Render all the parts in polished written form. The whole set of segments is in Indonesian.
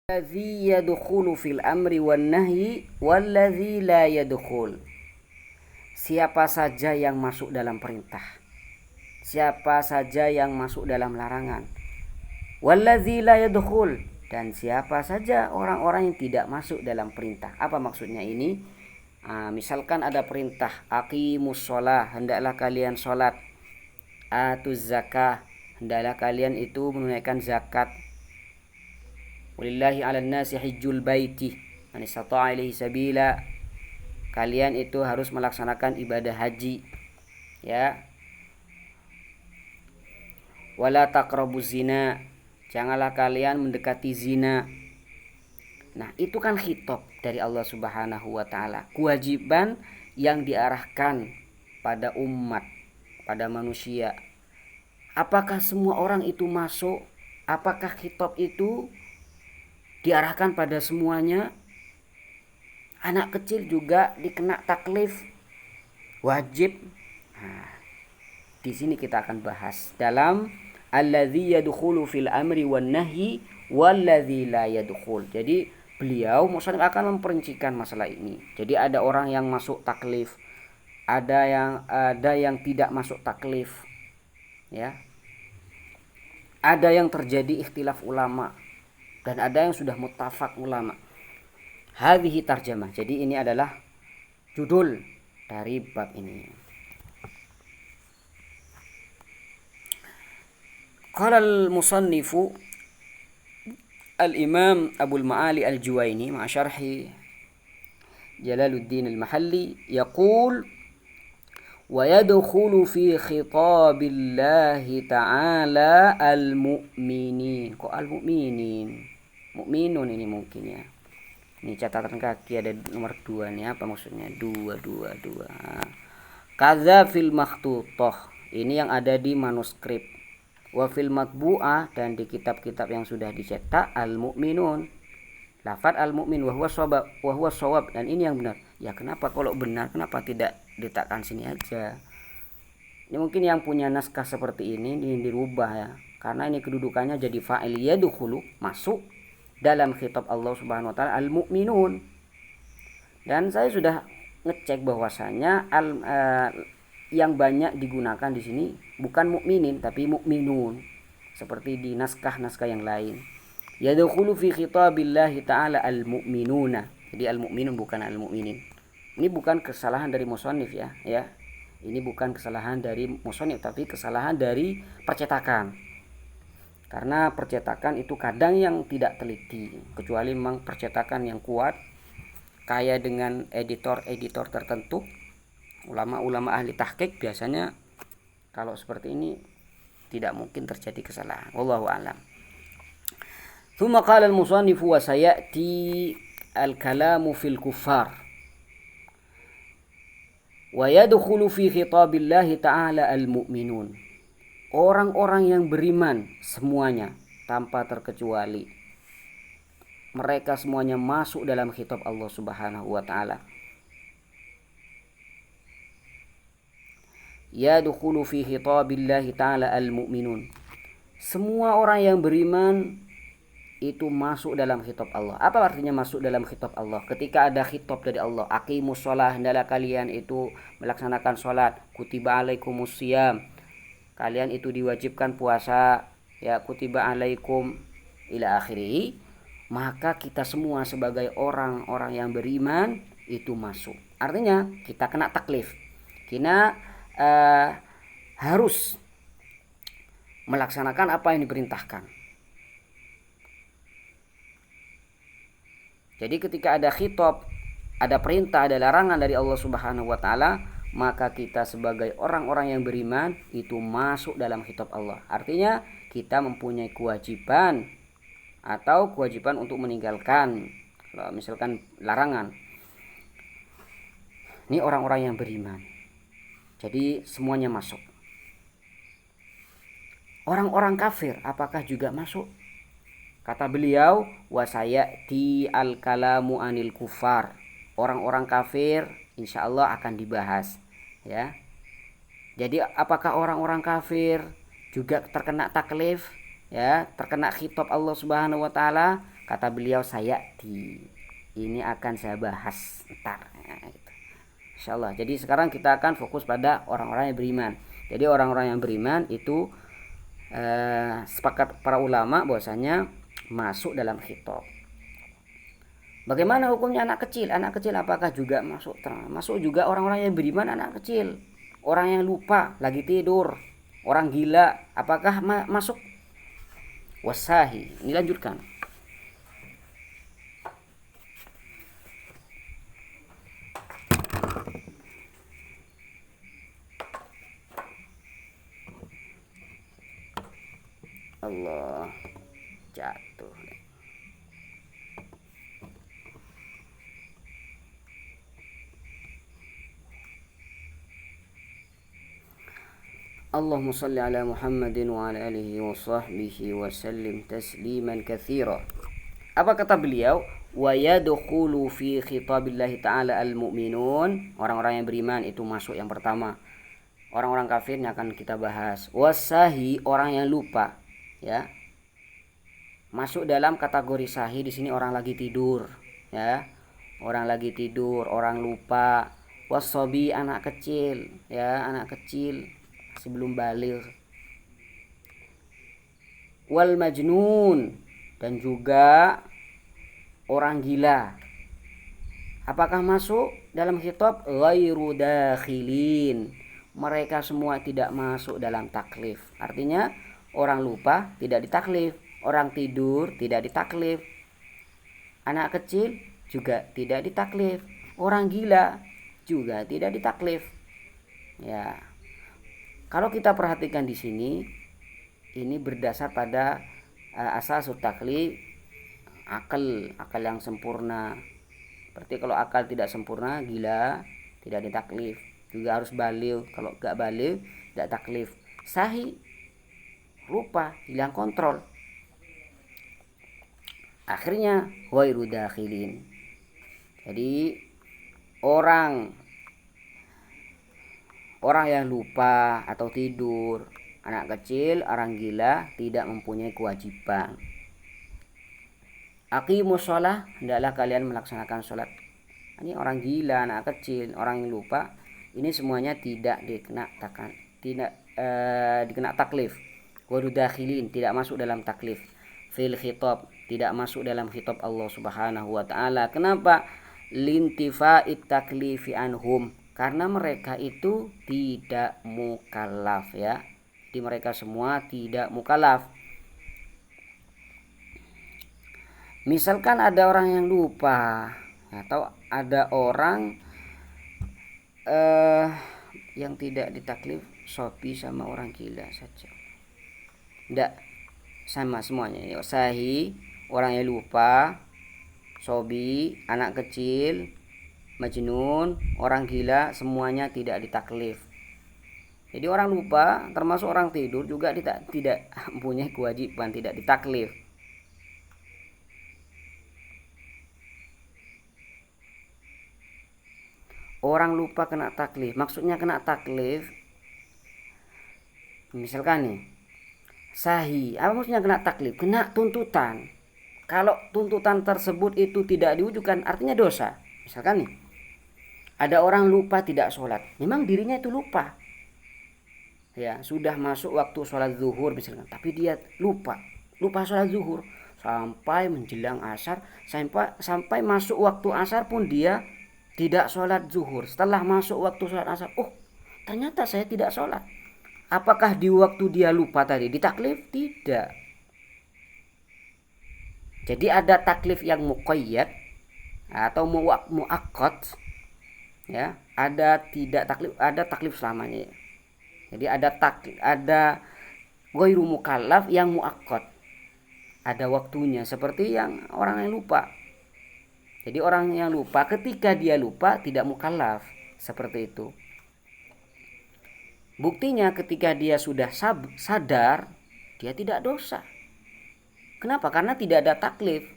Alladzi yadkhulu fil amri wan nahyi walladzi la yadkhul. Siapa saja yang masuk dalam perintah, siapa saja yang masuk dalam larangan. Walladzi la yadkhul, dan siapa saja orang-orang yang tidak masuk dalam perintah. Apa maksudnya ini? Misalkan ada perintah aqimus shalah, hendaklah kalian salat. Atuz zakah, hendaklah kalian itu menunaikan zakat. Walillahi 'alan nasi hajjul baiti man istata'a ilaihi sabila. Kalian itu harus melaksanakan ibadah haji, ya. Wala taqrabuz zina, janganlah kalian mendekati zina. Nah, itu kan khitab dari Allah Subhanahu wa taala, kewajiban yang diarahkan pada umat, pada manusia. Apakah semua orang itu masuk? Apakah khitab itu diarahkan pada semuanya? Anak kecil juga dikena taklif wajib. Nah, di sini kita akan bahas dalam alladzi yadkhulu fil amri wan nahyi walladzi la yadkhul. Jadi beliau musannif akan memperincikan masalah ini. Jadi ada orang yang masuk taklif, ada yang tidak masuk taklif, ya. Ada yang terjadi ikhtilaf ulama, dan ada yang sudah muttafaq ulama. Hadhihi tarjamah. Jadi ini adalah judul dari bab ini. Qala al-musannifu al-imam Abu al-Ma'ali al-Juwaini ma'a syarhi Jalaluddin al-Mahalli yaqul wa yadkhulu fi khitabillahi ta'ala al-mu'minin. Kok al-mu'minin? Mu'minun ini mungkin ya. Ini catatan kaki ada nomor 2 nih, apa maksudnya? 2. Kadza fil makhtutah, ini yang ada di manuskrip. Wa fil matbu'ah, dan di kitab-kitab yang sudah dicetak, al-mu'minun. Lafaz al-mu'min wa huwa shawab, dan ini yang benar. Ya, kenapa kalau benar kenapa tidak diletakkan sini aja? Ini mungkin yang punya naskah seperti ini dirubah ya. Karena ini kedudukannya jadi fa'il yadkhulu, masuk dalam khitab Allah Subhanahu wa taala al-mu'minun. Dan saya sudah ngecek bahwasanya yang banyak digunakan di sini bukan mukminin tapi mukminun, seperti di naskah-naskah yang lain. Yadkhulu fi khitabillahi ta'ala al-mu'minuna. Jadi al-mu'minun bukan al-mu'minin. Ini bukan kesalahan dari musannif ya. Ini bukan kesalahan dari musannif tapi kesalahan dari percetakan. Karena percetakan itu kadang yang tidak teliti, kecuali memang percetakan yang kuat, kaya dengan editor-editor tertentu, ulama-ulama ahli tahqiq, biasanya kalau seperti ini tidak mungkin terjadi kesalahan. Wallahu a'lam. Tsumma qala al-musannif wa sayati al-kalamu fil kuffar wa yadkhulu fi khitabillahi ta'ala al-mu'minun. Orang-orang yang beriman semuanya tanpa terkecuali, mereka semuanya masuk dalam khitab Allah Subhanahu wa taala. Yadkhulu fi khitabillahi ta'ala al-mu'minun. Semua orang yang beriman itu masuk dalam khitab Allah. Apa artinya masuk dalam khitab Allah? Ketika ada khitab dari Allah, aqimus shalah, hendaklah kalian itu melaksanakan salat, kutiba alaikumus shiyam, kalian itu diwajibkan puasa, ya, kutiba alaikum ila akhirih, maka kita semua sebagai orang-orang yang beriman itu masuk. Artinya kita kena taklif, kita harus melaksanakan apa yang diperintahkan. Jadi ketika ada khitab, ada perintah, ada larangan dari Allah Subhanahu wa taala, maka kita sebagai orang-orang yang beriman itu masuk dalam khitab Allah. Artinya kita mempunyai kewajiban atau kewajiban untuk meninggalkan misalkan larangan. Ini orang-orang yang beriman. Jadi semuanya masuk. Orang-orang kafir apakah juga masuk? Kata beliau, wa sayati al-kalamu anil kufar. Orang-orang kafir insyaallah akan dibahas, ya. Jadi apakah orang-orang kafir juga terkena taklif, ya, terkena khitab Allah Subhanahu wa taala? Kata beliau sayati. Ini akan saya bahas ntar. Gitu. Insyaallah. Jadi sekarang kita akan fokus pada orang-orang yang beriman. Jadi orang-orang yang beriman itu sepakat para ulama bahwasanya masuk dalam khitab. Bagaimana hukumnya anak kecil? Anak kecil apakah juga masuk? Masuk juga orang-orang yang beriman, anak kecil. Orang yang lupa, lagi tidur, orang gila, apakah masuk? Wasahi. Dilanjutkan. Allah, jatuh. Allahumma salli ala Muhammadin wa ala alihi wa sahbihi wa sallim tasliman katsira. Apa kata beliau? Wa yadkhulu fi khitabillahi ta'ala al-mu'minun. Orang-orang yang beriman itu masuk yang pertama. Orang-orang kafir yang akan kita bahas. Wasahi, orang yang lupa, ya. Masuk dalam kategori sahih di sini orang lagi tidur, ya. Orang lagi tidur, orang lupa. Wasobi, anak kecil, ya, anak kecil sebelum baligh. Wal majnun, dan juga orang gila. Apakah masuk dalam khitab? Ghairu dakhilin. Mereka semua tidak masuk dalam taklif. Artinya orang lupa tidak ditaklif, orang tidur tidak ditaklif, anak kecil juga tidak ditaklif, orang gila juga tidak ditaklif. Ya. Kalau kita perhatikan di sini, ini berdasar pada asas taklif, akal yang sempurna. Berarti kalau akal tidak sempurna, gila, tidak ditaklif. Juga harus baligh. Kalau enggak baligh, tidak taklif. Sahih, lupa, hilang kontrol. Akhirnya ghairu dakhilin. Jadi orang yang lupa atau tidur, anak kecil, orang gila tidak mempunyai kewajiban. Aqimus shalah, hendaklah kalian melaksanakan sholat. Ini orang gila, anak kecil, orang yang lupa, ini semuanya tidak dikena taklif. Ghairu dakhilin, tidak masuk dalam taklif. Fil khitab, tidak masuk dalam khitab Allah Subhanahu wa taala. Kenapa? Lintifa'it taklifi anhum, karena mereka itu tidak mukallaf, ya. Jadi mereka semua tidak mukallaf. Misalkan ada orang yang lupa atau ada orang yang tidak ditaklif, sopi sama orang gila saja. Tidak sama semuanya. Ya, sahi, orang yang lupa, sobi, anak kecil, majnun, orang gila, semuanya tidak ditaklif. Jadi orang lupa termasuk orang tidur juga tidak mempunyai kewajiban, tidak ditaklif. Orang lupa kena taklif. Maksudnya kena taklif, misalkan nih, sahih, apa maksudnya kena taklif? Kena tuntutan. Kalau tuntutan tersebut itu tidak diwujudkan, artinya dosa. Misalkan nih, ada orang lupa tidak sholat, memang dirinya itu lupa, ya, sudah masuk waktu sholat zuhur misalkan, tapi dia lupa sholat zuhur sampai menjelang asar, sampai masuk waktu asar pun dia tidak sholat zuhur. Setelah masuk waktu sholat asar, oh ternyata saya tidak sholat. Apakah di waktu dia lupa tadi ditaklif? Tidak. Jadi ada taklif yang muqayyad atau muakkad, ya, ada tidak taklif, ada taklif selamanya. Jadi ada ghairu mukallaf yang muakkad, ada waktunya, seperti yang orang yang lupa. Jadi orang yang lupa, ketika dia lupa tidak mukallaf, seperti itu. Buktinya ketika dia sudah sadar, dia tidak dosa. Kenapa? Karena tidak ada taklif.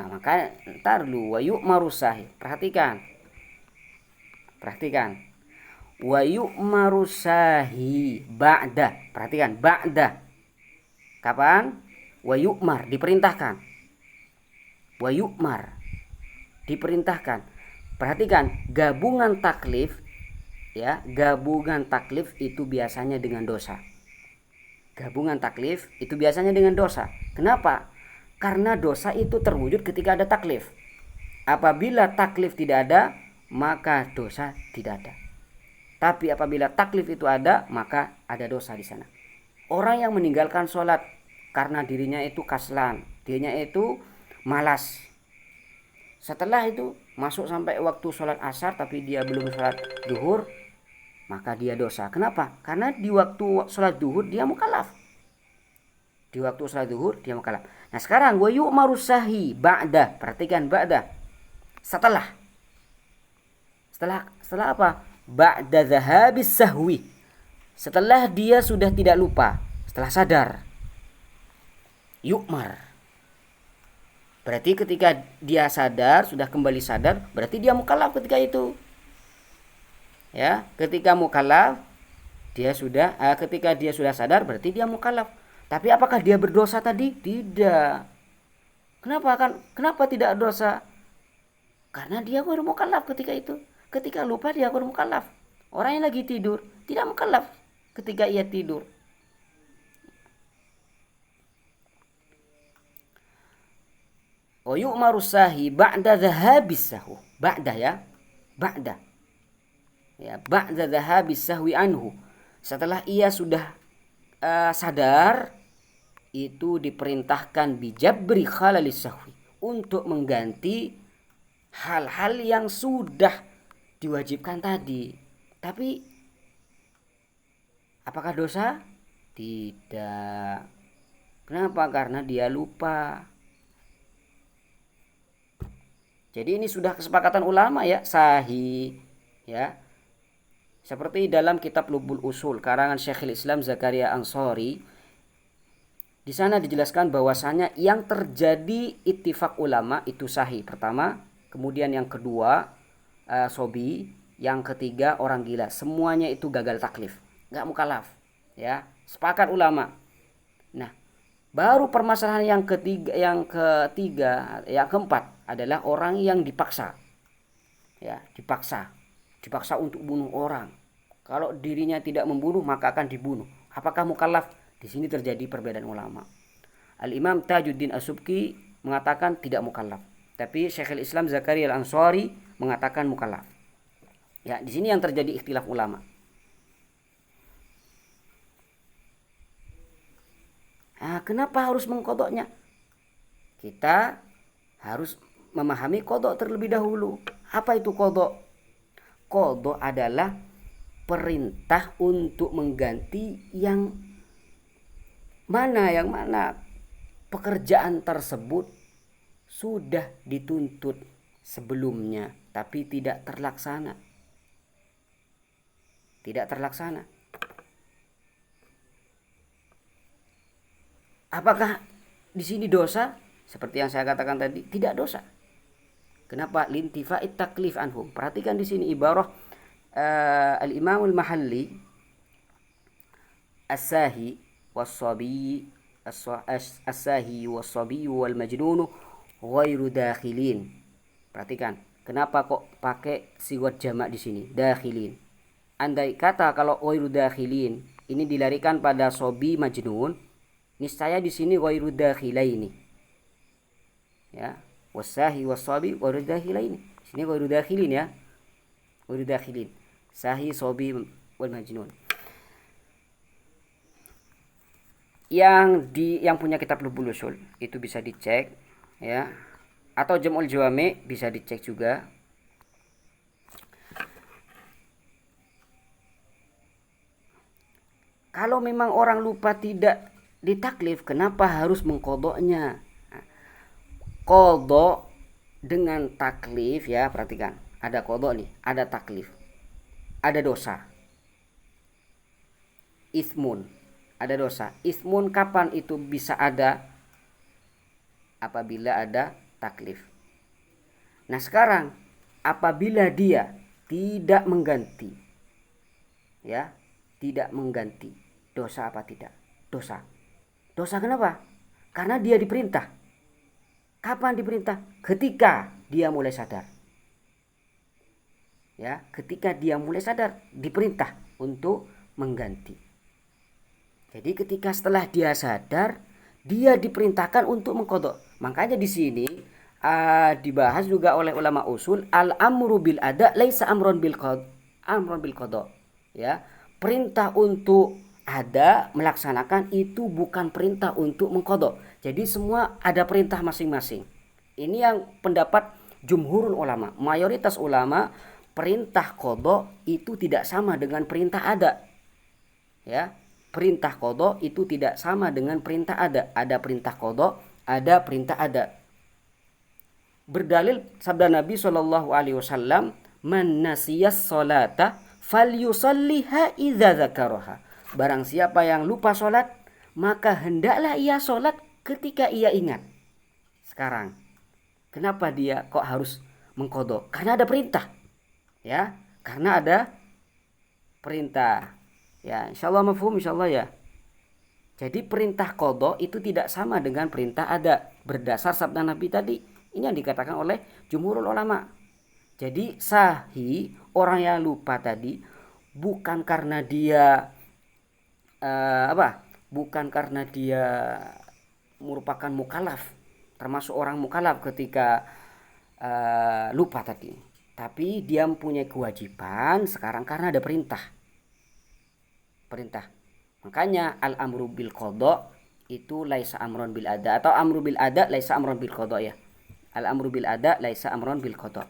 Maka ntar lu wa yu'maru sahih. Perhatikan. Wa yu'maru sahih ba'da. Perhatikan, ba'da. Kapan? Wa yu'mar, diperintahkan. Wa yu'mar, diperintahkan. Perhatikan, gabungan taklif ya, gabungan taklif itu biasanya dengan dosa. Gabungan taklif itu biasanya dengan dosa. Kenapa? Karena dosa itu terwujud ketika ada taklif. Apabila taklif tidak ada, maka dosa tidak ada. Tapi apabila taklif itu ada, maka ada dosa di sana. Orang yang meninggalkan sholat karena dirinya itu kaslan, dirinya itu malas. Setelah itu masuk sampai waktu sholat asar tapi dia belum sholat zuhur, maka dia dosa. Kenapa? Karena di waktu sholat zuhur dia mukallaf. Di waktu sholat zuhur dia mukallaf. Nah sekarang wa yu'maru sahi ba'da. Perhatikan ba'da. Setelah apa? Ba'da zahabis sahwi. Setelah dia sudah tidak lupa, setelah sadar. Yu'mar. Berarti ketika dia sadar, sudah kembali sadar, berarti dia mukallaf ketika itu. Ya, ketika mukallaf ketika dia sudah sadar berarti dia mukallaf. Tapi apakah dia berdosa tadi? Tidak. Kenapa tidak dosa? Karena dia baru mukallaf ketika itu. Ketika lupa dia baru mukallaf. Orang yang lagi tidur tidak mukallaf ketika ia tidur. Wa yu'maru sahi ba'da dhahabis sahu. Ba'da ya. Ba'da. Ya, ba'da dhahabis sahwi anhu. Setelah ia sudah sadar, itu diperintahkan bijabri khalalis sahwi, untuk mengganti hal-hal yang sudah diwajibkan tadi. Tapi apakah dosa? Tidak. Kenapa? Karena dia lupa. Jadi ini sudah kesepakatan ulama ya, sahih ya. Seperti dalam kitab Lubul Usul karangan Syekhul Islam Zakaria Ansori, di sana dijelaskan bahwasanya yang terjadi ittifaq ulama itu sahih. Pertama, kemudian yang kedua sobi, yang ketiga orang gila. Semuanya itu gagal taklif, nggak mukallaf. Ya, sepakat ulama. Nah, baru permasalahan yang keempat adalah orang yang dipaksa. Ya, dipaksa untuk bunuh orang. Kalau dirinya tidak membunuh maka akan dibunuh. Apakah mukallaf? Di sini terjadi perbedaan ulama. Al-Imam Tajuddin As-Subki mengatakan tidak mukallaf, tapi Syekhul Islam Zakaria Al-Ansari mengatakan mukallaf. Ya, di sini yang terjadi ikhtilaf ulama. Nah, kenapa harus mengkodoknya? Kita harus memahami kodok terlebih dahulu. Apa itu kodok? Kodok adalah perintah untuk mengganti yang mana pekerjaan tersebut sudah dituntut sebelumnya tapi tidak terlaksana. Apakah di sini dosa? Seperti yang saya katakan tadi, tidak dosa. Kenapa? Lintifa'it taklif anhum. Perhatikan di sini ibarah Al-Imam Al-Mahalli, as-sahi was-sabi as-sahi was-sabi wal majnun ghairu dakhilin. Perhatikan, kenapa kok pakai sigat jamak di sini? Dakhilin. Andai kata kalau ghairu dakhilin ini dilarikan pada sobi majnun, niscaya di sini ghairu dakhilaini. Ya, was-sahi was-sabi ghairu dakhilaini. Sini ghairu dakhilin ya. Ghairu dakhilin. Sahi, sobi, wal majnun. Yang punya kitab Lubul Usul itu bisa dicek ya, atau Jam'ul Jawami bisa dicek juga. Kalau memang orang lupa tidak ditaklif, kenapa harus mengkodoknya? Kodok dengan taklif ya, perhatikan, ada kodok nih, ada taklif, ada dosa. Ismun, ada dosa. Ismun kapan itu bisa ada? Apabila ada taklif. Nah sekarang apabila dia tidak mengganti, ya, tidak mengganti, dosa apa tidak? Dosa. Dosa kenapa? Karena dia diperintah. Kapan diperintah? Ketika dia mulai sadar. Ya, ketika dia mulai sadar diperintah untuk mengganti. Jadi ketika setelah dia sadar, dia diperintahkan untuk mengqadha. Makanya di sini dibahas juga oleh ulama usul, al-amru bil ada laisa amron bil qadha. Ya, perintah untuk ada melaksanakan itu bukan perintah untuk mengqadha. Jadi semua ada perintah masing-masing. Ini yang pendapat jumhurul ulama, mayoritas ulama, perintah qadha itu tidak sama dengan perintah ada. Ya, perintah qadha itu tidak sama dengan perintah ada. Ada perintah qadha, ada perintah ada. Berdalil sabda Nabi SAW, man nasiyas salata falyusalliha idza dzakaraha. Barang siapa yang lupa salat, maka hendaklah ia salat ketika ia ingat. Sekarang, kenapa dia kok harus mengqadha? Karena ada perintah. Ya, karena ada perintah. Ya, insyaallah mafhum insyaallah ya. Jadi perintah qadha itu tidak sama dengan perintah ada berdasar sabda Nabi tadi. Ini yang dikatakan oleh jumhurul ulama. Jadi sahih orang yang lupa tadi bukan karena dia bukan karena dia merupakan mukallaf, termasuk orang mukallaf ketika lupa tadi. Tapi dia mempunyai kewajiban sekarang karena ada perintah. Makanya al-amru bil qadha itu laisa amron bil ada, atau amru bil ada laisa amron bil qadha ya. Al-amru bil ada laisa amron bil qadha.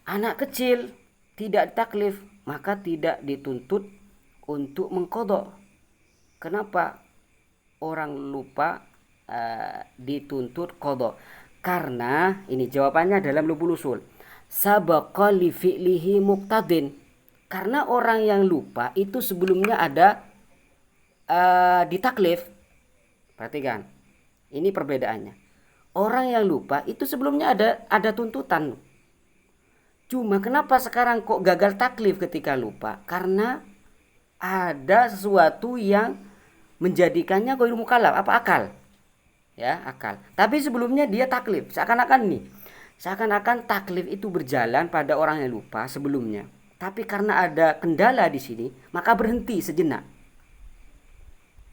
Anak kecil tidak taklif, maka tidak dituntut untuk mengqadha. Kenapa orang lupa dituntut qadha? Karena ini jawabannya dalam Lubul Usul. Sabaqa li fi'lihi muqtadin. Karena orang yang lupa itu sebelumnya ada ditaklif. Perhatikan. Ini perbedaannya. Orang yang lupa itu sebelumnya ada tuntutan. Cuma kenapa sekarang kok gagal taklif ketika lupa? Karena ada sesuatu yang menjadikannya ghairu mukallaf, apa akal? Ya, akal. Tapi sebelumnya dia taklif. Seakan-akan taklif itu berjalan pada orang yang lupa sebelumnya. Tapi karena ada kendala di sini, maka berhenti sejenak.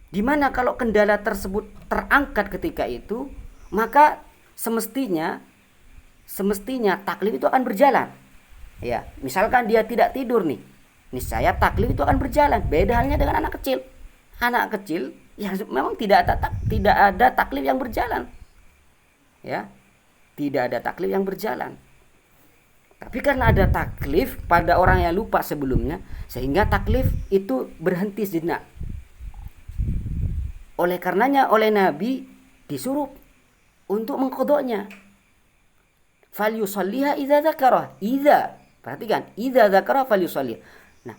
Dimana kalau kendala tersebut terangkat ketika itu, maka semestinya taklif itu akan berjalan. Ya, misalkan dia tidak tidur nih, niscaya taklif itu akan berjalan. Beda halnya dengan anak kecil. Anak kecil ya memang tidak ada taklif yang berjalan. Ya, tidak ada taklif yang berjalan. Tapi karena ada taklif pada orang yang lupa sebelumnya, sehingga taklif itu berhenti sejenak. Oleh karenanya oleh Nabi disuruh untuk mengqadhanya. Falyusalliha idza dzakara. Perhatikan, idza dzakara falyusalliha. Nah,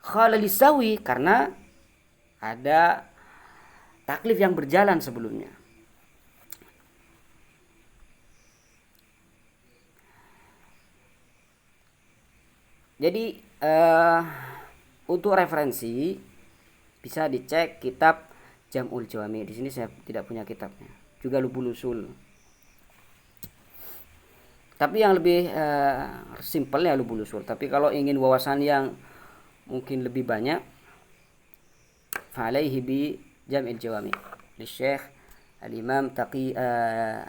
khala lisawi karena ada taklif yang berjalan sebelumnya. Jadi untuk referensi bisa dicek kitab Jam'ul Jawami. Di sini saya tidak punya kitabnya. Juga Lubul Usul. Tapi yang lebih simpel ya Lubul Usul. Tapi kalau ingin wawasan yang mungkin lebih banyak, fa'alaihi bi Jam'il Jawami di Syekh Al-Imam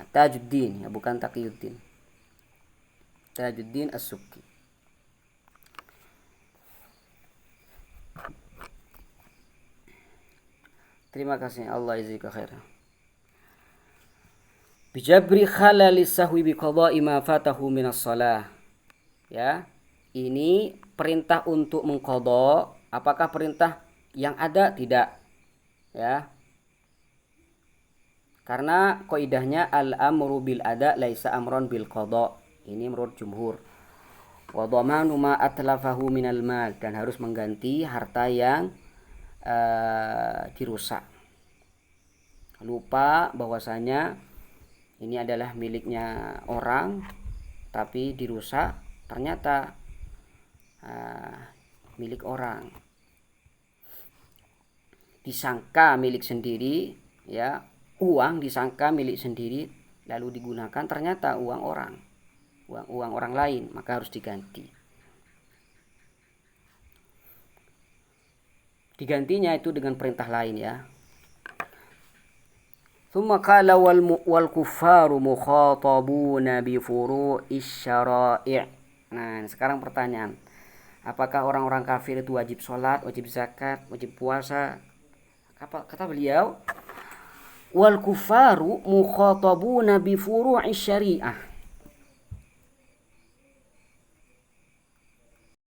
Tajuddin, ya bukan Taqiyuddin. Tajuddin As-Subki. Terima kasih, Allah jazaka khairan. Bijabri khalalis sahwi bi qada'i ma fatahu minas shalah. Ya. Ini perintah untuk mengqadha. Apakah perintah yang ada? Tidak. Ya. Karena kaidahnya al-amru bil ada laisa amron bil qadha. Ini menurut jumhur. Wa dhamanu ma atlafahu minal mal, dan harus mengganti harta yang dirusak. lupa bahwasanya ini adalah miliknya orang, tapi dirusak, ternyata milik orang. Disangka milik sendiri, ya, uang disangka milik sendiri, lalu digunakan, ternyata uang orang lain, maka harus diganti. Digantinya itu dengan perintah lain, ya. Thumma qala wal kuffaru mukhatabuna bi furu'is syara'i'. Nah, sekarang pertanyaan. Apakah orang-orang kafir itu wajib sholat, wajib zakat, wajib puasa? Kata beliau, wal kuffaru mukhatabuna bi furu'is syari'ah.